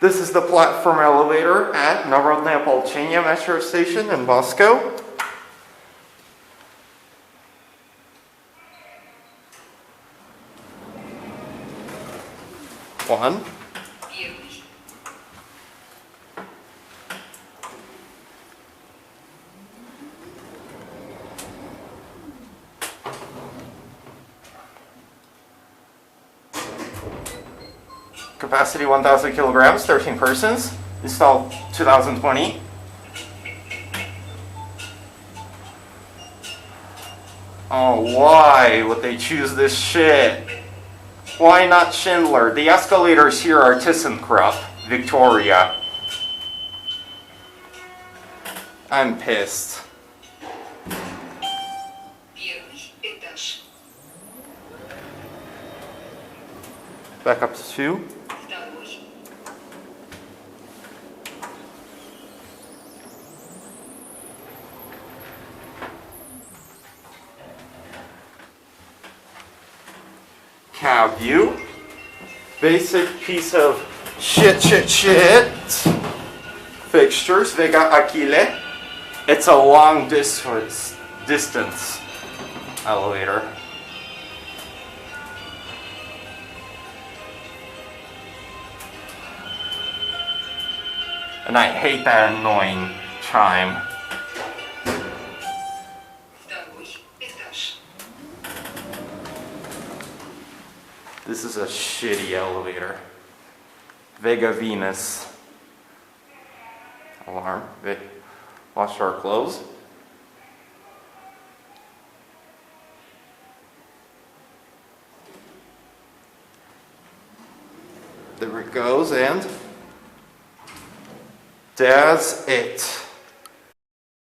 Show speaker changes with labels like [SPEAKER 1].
[SPEAKER 1] This is the platform elevator at Narodная Ополчение metro station in Moscow. One. Capacity 1,000 kilograms, 13 persons. Installed 2020. Oh, why would they choose this shit? Why not Schindler? The escalators here are ThyssenKrupp, Victoria. I'm pissed. Back up to 2. Cab view. Basic piece of shit. Fixtures, Vega ACHILLE. It's a long distance elevator. And I hate that annoying chime. This is a shitty elevator. Vega VENUS. Alarm. Watch door close. There it goes, and that's it.